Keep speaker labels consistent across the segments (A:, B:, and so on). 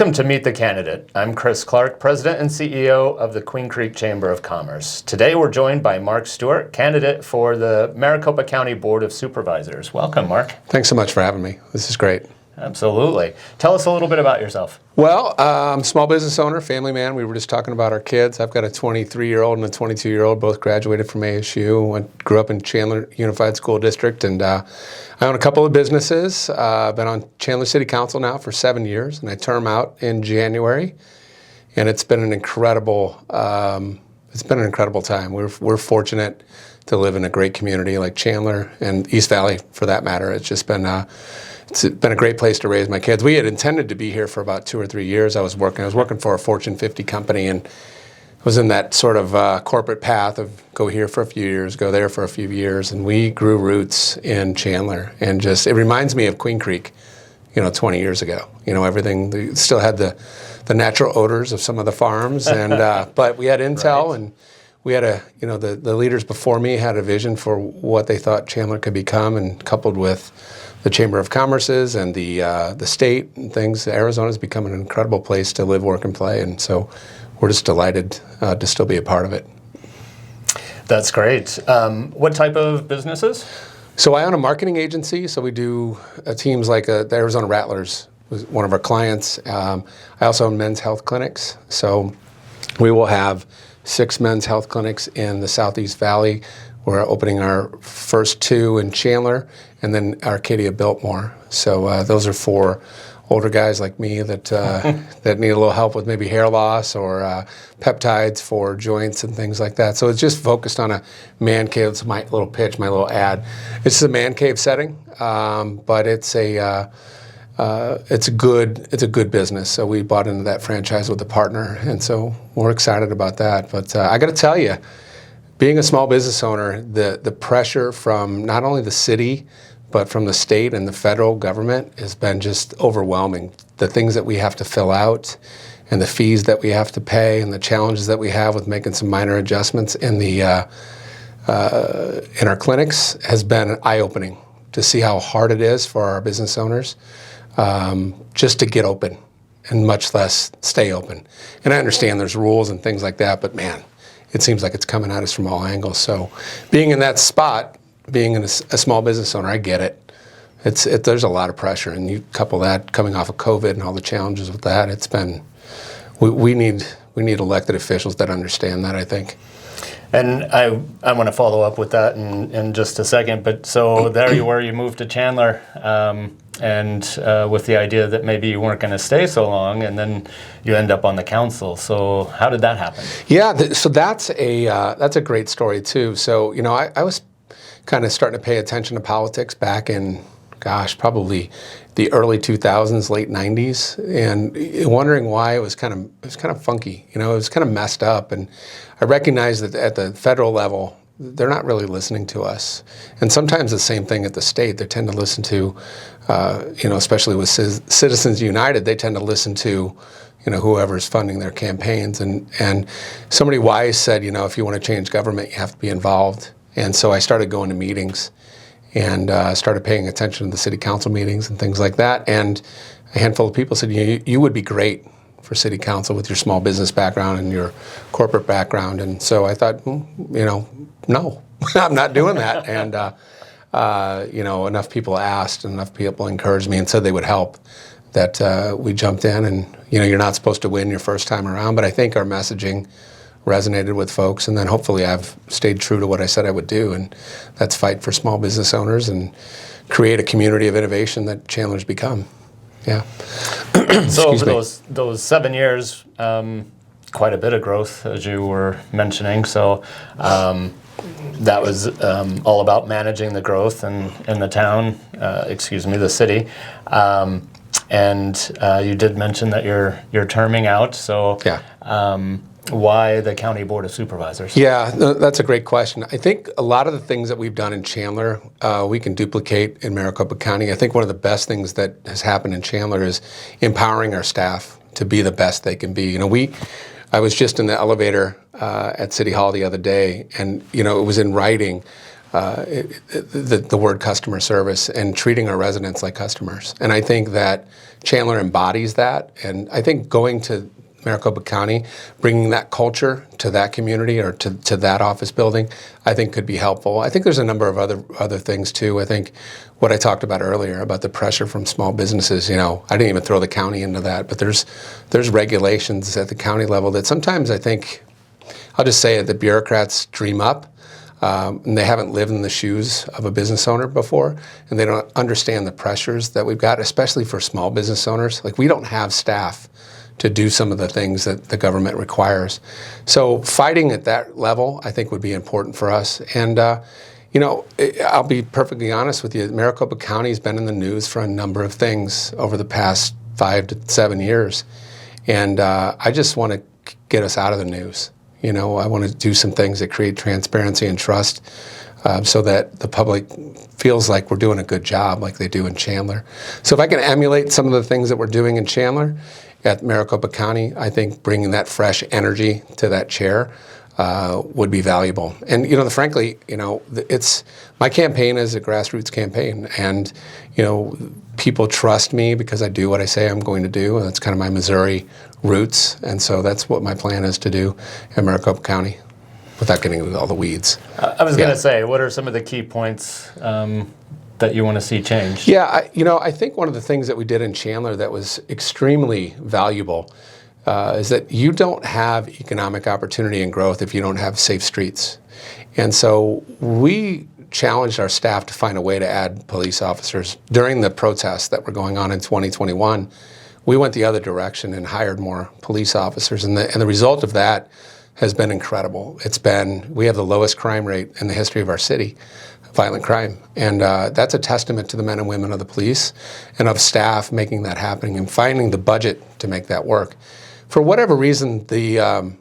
A: Welcome to Meet the Candidate. I'm Chris Clark, President and CEO of the Queen Creek Chamber of Commerce. Today we're joined by Mark Stewart, candidate for the Maricopa County Board of Supervisors. Welcome, Mark.
B: Thanks so much for having me. This is great.
A: Absolutely. Tell us a little bit about yourself.
B: Well, I'm a small business owner, family man. We were just talking about our kids. I've got a 23-year-old and a 22-year-old, both graduated from ASU. Grew up in Chandler Unified School District, and I own a couple of businesses. I've been on Chandler City Council now for 7 years, and I term out in January. And it's been an incredible time. We're fortunate to live in a great community like Chandler and East Valley, for that matter. It's just been it's been a great place to raise my kids. We had intended to be here for about 2 or 3 years. I was working for a Fortune 50 company, and was in that sort of corporate path of go here for a few years, go there for a few years, and we grew roots in Chandler. And just, it reminds me of Queen Creek, 20 years ago. Everything still had the natural odors of some of the farms, and but we had intel, right. And we had the leaders before me had a vision for what they thought Chandler could become, and coupled with the Chamber of Commerce's and the state and things, Arizona's become an incredible place to live, work, and play, and so we're just delighted to still be a part of it.
A: That's great. What type of businesses?
B: So I own a marketing agency, so we do teams like the Arizona Rattlers was one of our clients. I also own men's health clinics, so we will have 6 men's health clinics in the Southeast Valley. We're opening our first 2 in Chandler, and then Arcadia Biltmore. So those are for older guys like me that that need a little help with maybe hair loss or peptides for joints and things like that. So it's just focused on a man cave. It's my little pitch, my little ad. It's a man cave setting, but it's a good business. So we bought into that franchise with a partner, and so we're excited about that. But I got to tell you, being a small business owner, the pressure from not only the city, but from the state and the federal government has been just overwhelming. The things that we have to fill out and the fees that we have to pay and the challenges that we have with making some minor adjustments in our clinics has been eye-opening to see how hard it is for our business owners just to get open, and much less stay open. And I understand there's rules and things like that, but man, it seems like it's coming at us from all angles. So being in that spot, being a small business owner, I get it. There's a lot of pressure, and you couple that coming off of COVID and all the challenges with that, it's been, we need elected officials that understand that, I think.
A: And I want to follow up with that in just a second, but so there you were, you moved to Chandler, and with the idea that maybe you weren't going to stay so long, and then you end up on the council. So how did that happen? Yeah,
B: so that's a great story too. So I was kind of starting to pay attention to politics back in, probably the early 2000s, late 90s, and wondering why it was kind of funky. It was kind of messed up, and I recognized that at the federal level, they're not really listening to us. And sometimes the same thing at the state. They tend to listen to, especially with Citizens United, they tend to listen to, whoever's funding their campaigns. And somebody wise said, if you want to change government, you have to be involved. And so I started going to meetings and started paying attention to the city council meetings and things like that. And a handful of people said, you would be great for city council with your small business background and your corporate background. And so I thought, no, I'm not doing that. And, enough people asked, enough people encouraged me and said they would help, that we jumped in. And, you're not supposed to win your first time around, but I think our messaging resonated with folks, and then hopefully I've stayed true to what I said I would do, and that's fight for small business owners and create a community of innovation that Chandler's become. Yeah.
A: So over those 7 years, quite a bit of growth, as you were mentioning. So that was all about managing the growth in the town, the city. And you did mention that you're terming out. So
B: yeah.
A: Why the County Board of Supervisors?
B: Yeah, that's a great question. I think a lot of the things that we've done in Chandler, we can duplicate in Maricopa County. I think one of the best things that has happened in Chandler is empowering our staff to be the best they can be. I was just in the elevator at City Hall the other day, and it was in writing. the word customer service and treating our residents like customers. And I think that Chandler embodies that. And I think going to Maricopa County, bringing that culture to that community or to that office building, I think could be helpful. I think there's a number of other things too. I think what I talked about earlier about the pressure from small businesses, I didn't even throw the county into that, but there's regulations at the county level that sometimes I think, I'll just say it, the bureaucrats dream up. And they haven't lived in the shoes of a business owner before, and they don't understand the pressures that we've got, especially for small business owners. Like, we don't have staff to do some of the things that the government requires. So fighting at that level, I think, would be important for us. And, I'll be perfectly honest with you, Maricopa County has been in the news for a number of things over the past 5 to 7 years. And I just want to get us out of the news. I want to do some things that create transparency and trust so that the public feels like we're doing a good job like they do in Chandler. So if I can emulate some of the things that we're doing in Chandler at Maricopa County, I think bringing that fresh energy to that chair would be valuable. And, frankly, it's my campaign is a grassroots campaign. And, people trust me because I do what I say I'm going to do. And that's kind of my Missouri roots. And so that's what my plan is to do in Maricopa County without getting into all the weeds.
A: I was going to say, what are some of the key points that you want to see changed?
B: Yeah, I think one of the things that we did in Chandler that was extremely valuable is that you don't have economic opportunity and growth if you don't have safe streets. And so we challenged our staff to find a way to add police officers. During the protests that were going on in 2021, we went the other direction and hired more police officers. And the result of that has been incredible. We have the lowest crime rate in the history of our city, violent crime. And that's a testament to the men and women of the police and of staff making that happen and finding the budget to make that work. For whatever reason, the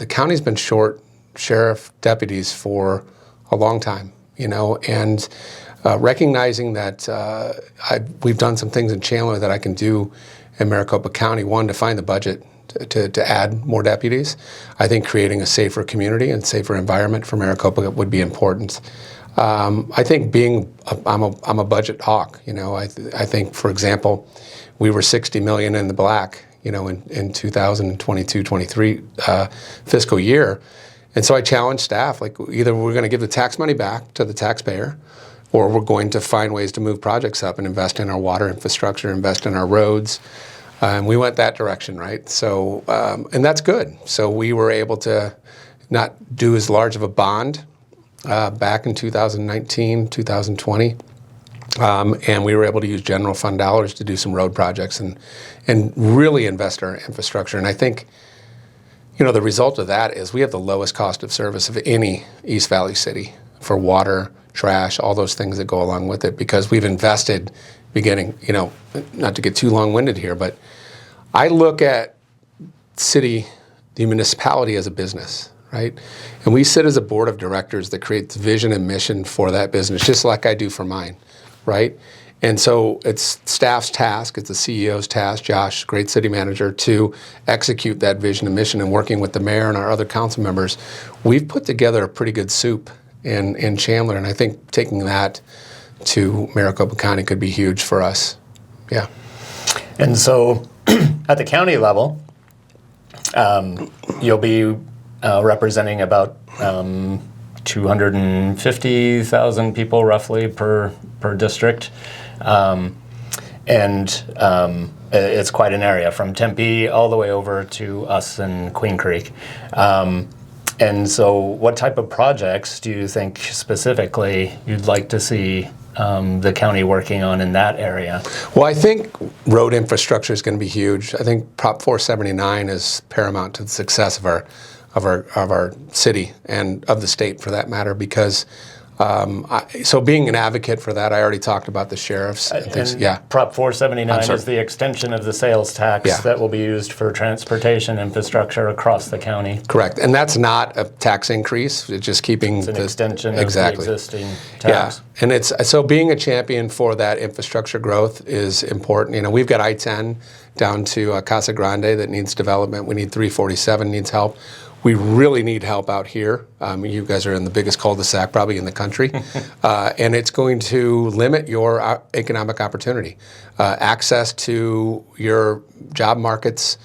B: county's been short sheriff deputies for a long time, and recognizing that we've done some things in Chandler that I can do in Maricopa County. One, to find the budget to add more deputies. I think creating a safer community and safer environment for Maricopa would be important. I think I'm a budget hawk. I think, for example, we were $60 million in the black, in 2022-23 fiscal year. And so I challenged staff, like, either we're going to give the tax money back to the taxpayer, or we're going to find ways to move projects up and invest in our water infrastructure, invest in our roads. And we went that direction, right? So, and that's good. So we were able to not do as large of a bond back in 2019, 2020. And we were able to use general fund dollars to do some road projects and really invest in our infrastructure. And I think, the result of that is we have the lowest cost of service of any East Valley city for water, trash, all those things that go along with it, because we've invested beginning, not to get too long-winded here, but I look at the municipality as a business, right? And we sit as a board of directors that creates vision and mission for that business, just like I do for mine, right? And so it's staff's task, it's the CEO's task, Josh, great city manager, to execute that vision and mission. And working with the mayor and our other council members, we've put together a pretty good soup in Chandler. And I think taking that to Maricopa County could be huge for us. Yeah.
A: And so at the county level, you'll be representing about 250,000 people roughly per district. It's quite an area from Tempe all the way over to us in Queen Creek. And so what type of projects do you think specifically you'd like to see the county working on in that area?
B: Well, I think road infrastructure is going to be huge. I think Prop 479 is paramount to the success of our city and of the state, for that matter, because so being an advocate for that, I already talked about the sheriffs and things. Yeah.
A: Prop 479 is the extension of the sales tax that will be used for transportation infrastructure across the county.
B: Correct. And that's not a tax increase. It's just keeping
A: an extension of the existing tax.
B: Yeah. And so being a champion for that infrastructure growth is important. We've got I-10 down to Casa Grande that needs development. We need 347 needs help. We really need help out here. You guys are in the biggest cul-de-sac probably in the country, and it's going to limit your economic opportunity. Access to your job markets,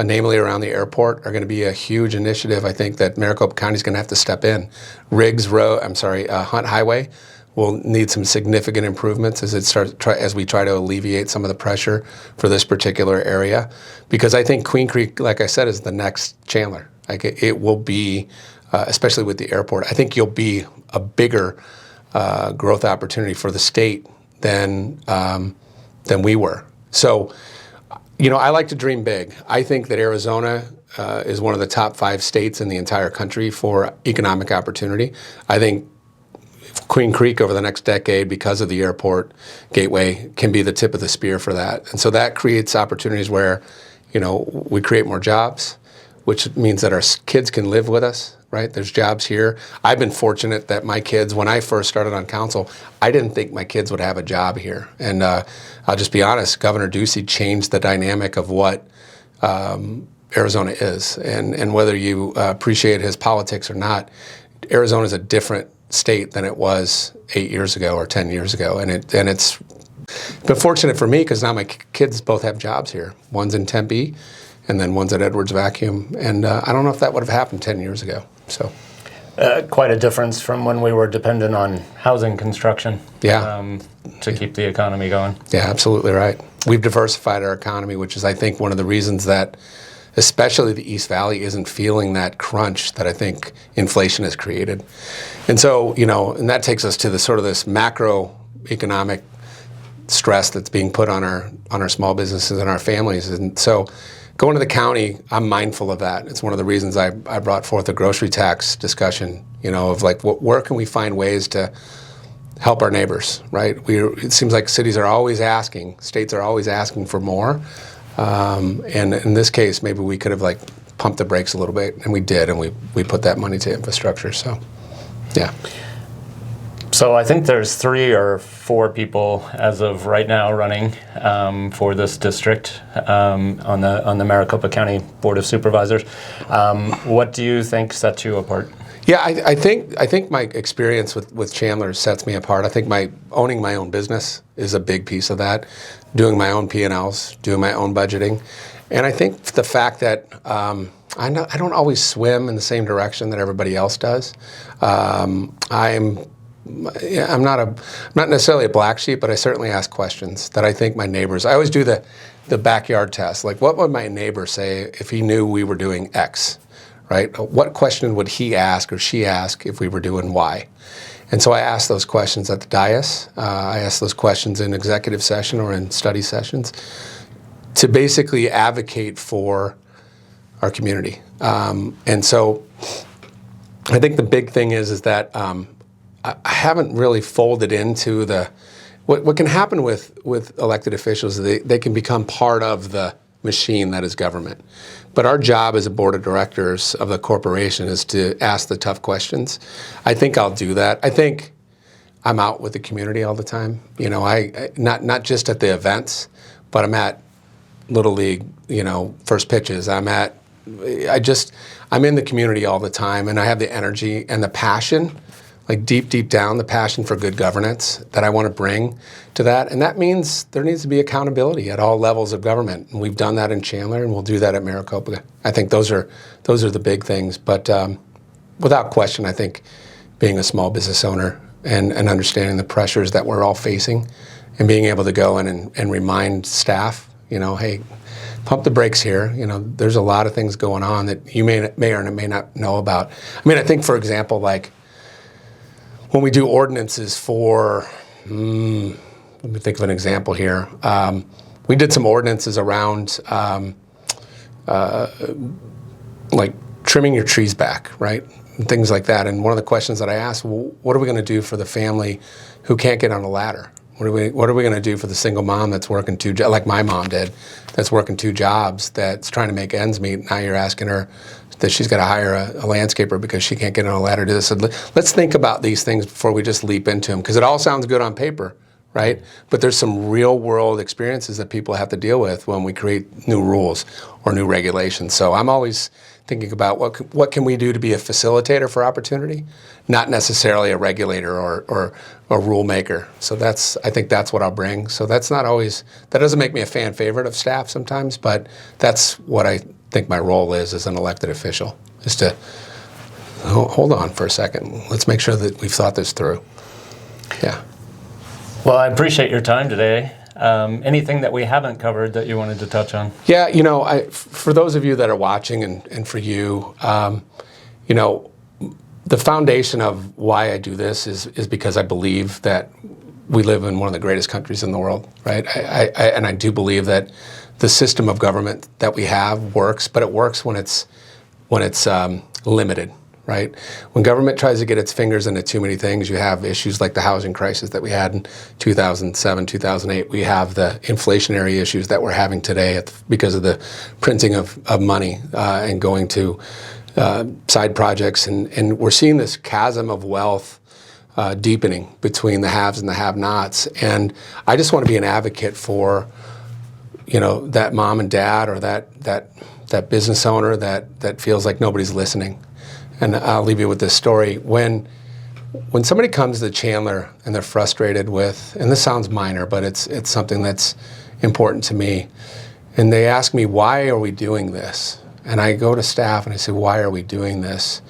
B: namely around the airport, are going to be a huge initiative. I think that Maricopa County is going to have to step in. Hunt Highway will need some significant improvements as we try to alleviate some of the pressure for this particular area, because I think Queen Creek, like I said, is the next Chandler. Like it will be, especially with the airport. I think you'll be a bigger growth opportunity for the state than we were. So, I like to dream big. I think that Arizona is one of the top 5 states in the entire country for economic opportunity. I think Queen Creek over the next decade, because of the airport gateway, can be the tip of the spear for that. And so that creates opportunities where, we create more jobs, which means that our kids can live with us, right? There's jobs here. I've been fortunate that my kids, when I first started on council, I didn't think my kids would have a job here. And I'll just be honest, Governor Ducey changed the dynamic of what Arizona is. And whether you appreciate his politics or not, Arizona is a different state than it was 8 years ago or 10 years ago. And it's been fortunate for me because now my kids both have jobs here. One's in Tempe, and then one's at Edwards Vacuum. And I don't know if that would have happened 10 years ago. So,
A: quite a difference from when we were dependent on housing construction to keep the economy going.
B: Yeah, absolutely right. We've diversified our economy, which is, I think, one of the reasons that especially the East Valley isn't feeling that crunch that I think inflation has created. And so, and that takes us to the sort of this macroeconomic stress that's being put on our small businesses and our families. And so going to the county, I'm mindful of that. It's one of the reasons I brought forth a grocery tax discussion, of like, where can we find ways to help our neighbors, right? It seems like states are always asking for more. And in this case, maybe we could have pumped the brakes a little bit, and we did, and we put that money to infrastructure. So, yeah.
A: So I think there's 3 or 4 people as of right now running for this district on the Maricopa County Board of Supervisors. What do you think sets you apart?
B: Yeah, I think my experience with Chandler sets me apart. I think owning my own business is a big piece of that. Doing my own P&Ls, doing my own budgeting, and I think the fact that I don't always swim in the same direction that everybody else does. I'm not necessarily a black sheep, but I certainly ask questions that I think my neighbors. I always do the backyard test. Like, what would my neighbor say if he knew we were doing X? Right? What question would he ask or she ask if we were doing Y? And so I ask those questions at the dais. I ask those questions in executive session or in study sessions to basically advocate for our community. And so I think the big thing is that I haven't really folded into what can happen with elected officials. They can become part of the machine that is government. But our job as a board of directors of the corporation is to ask the tough questions. I think I'll do that. I think I'm out with the community all the time. I not just at the events, but I'm at Little League, first pitches. I'm in the community all the time, and I have the energy and the passion, like deep down, the passion for good governance that I want to bring to that. And that means there needs to be accountability at all levels of government. And we've done that in Chandler, and we'll do that at Maricopa. I think those are the big things. But without question, I think being a small business owner and understanding the pressures that we're all facing and being able to go in and remind staff, hey, pump the brakes here. There's a lot of things going on that you may or may not know about. I mean, I think, for example, when we do ordinances for, let me think of an example here. We did some ordinances around trimming your trees back, right? And things like that. And one of the questions that I asked, well, what are we going to do for the family who can't get on a ladder? What are we going to do for the single mom that's working 2 jobs, like my mom did, that's working 2 jobs, that's trying to make ends meet? Now you're asking her that she's got to hire a landscaper because she can't get on a ladder to this. So let's think about these things before we just leap into them, because it all sounds good on paper, right? But there's some real world experiences that people have to deal with when we create new rules or new regulations. So I'm always thinking about what can we do to be a facilitator for opportunity, not necessarily a regulator or a rule maker. So I think that's what I'll bring. So that doesn't make me a fan favorite of staff sometimes, but that's what I think my role is as an elected official, is to hold on for a second. Let's make sure that we've thought this through. Yeah.
A: Well, I appreciate your time today. Anything that we haven't covered that you wanted to touch on?
B: Yeah, for those of you that are watching and for you, the foundation of why I do this is because I believe that we live in one of the greatest countries in the world, right? And I do believe that the system of government that we have works, but it works when it's limited. Right? When government tries to get its fingers into too many things, you have issues like the housing crisis that we had in 2007, 2008. We have the inflationary issues that we're having today because of the printing of money and going to side projects. And we're seeing this chasm of wealth deepening between the haves and the have-nots. And I just want to be an advocate for, that mom and dad or that business owner that feels like nobody's listening. And I'll leave you with this story. When somebody comes to Chandler and they're frustrated with, and this sounds minor, but it's something that's important to me, and they ask me, why are we doing this? And I go to staff and I say, why are we doing this?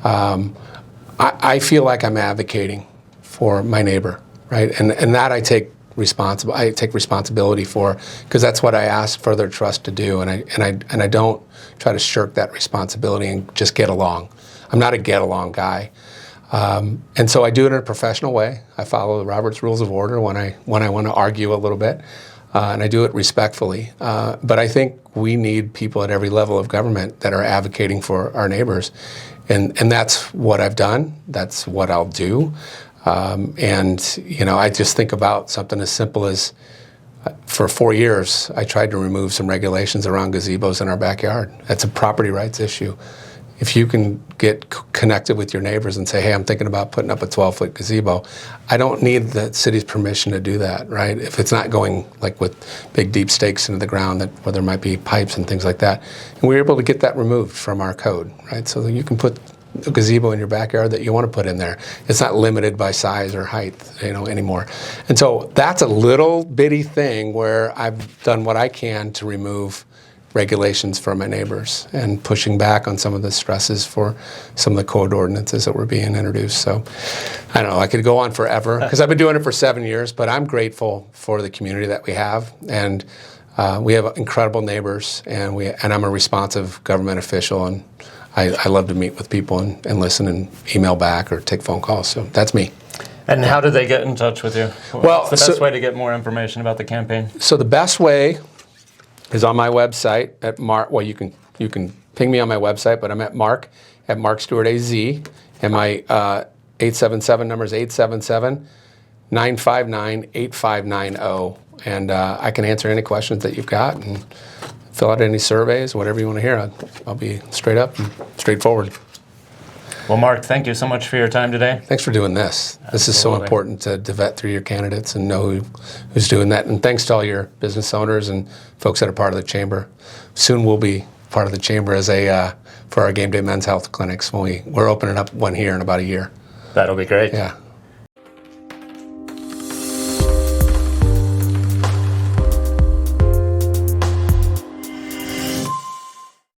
B: I feel like I'm advocating for my neighbor, right? And that I take responsibility for, because that's what I ask for their trust to do, and I don't try to shirk that responsibility and just get along. I'm not a get-along guy. And so I do it in a professional way. I follow the Robert's Rules of Order when I want to argue a little bit, and I do it respectfully. But I think we need people at every level of government that are advocating for our neighbors. And that's what I've done. That's what I'll do. I just think about something as simple as, for 4 years, I tried to remove some regulations around gazebos in our backyard. That's a property rights issue. If you can get connected with your neighbors and say, hey, I'm thinking about putting up a 12-foot gazebo, I don't need the city's permission to do that, right? If it's not going like with big, deep stakes into the ground where there might be pipes and things like that. And we were able to get that removed from our code, right? So that you can put a gazebo in your backyard that you want to put in there. It's not limited by size or height, anymore. And so that's a little bitty thing where I've done what I can to remove regulations for my neighbors and pushing back on some of the stresses for some of the code ordinances that were being introduced. So I don't know, I could go on forever because I've been doing it for 7 years, but I'm grateful for the community that we have. And we have incredible neighbors, and I'm a responsive government official, and I love to meet with people and listen and email back or take phone calls. So that's me.
A: And how do they get in touch with you? What's the best way to get more information about the campaign?
B: So the best way is on my website at Mark. Well, you can ping me on my website, but I'm at Mark Stewart AZ, and my 877 number is 877-959-8590, and I can answer any questions that you've got and fill out any surveys, whatever you want to hear. I'll be straight up and straightforward.
A: Well, Mark, thank you so much for your time today.
B: Thanks for doing this. Absolutely. This is so important to vet through your candidates and know who's doing that. And thanks to all your business owners and folks that are part of the chamber. Soon we'll be part of the chamber as for our game day men's health clinics when we're opening up one here in about a year.
A: That'll be great.
B: Yeah.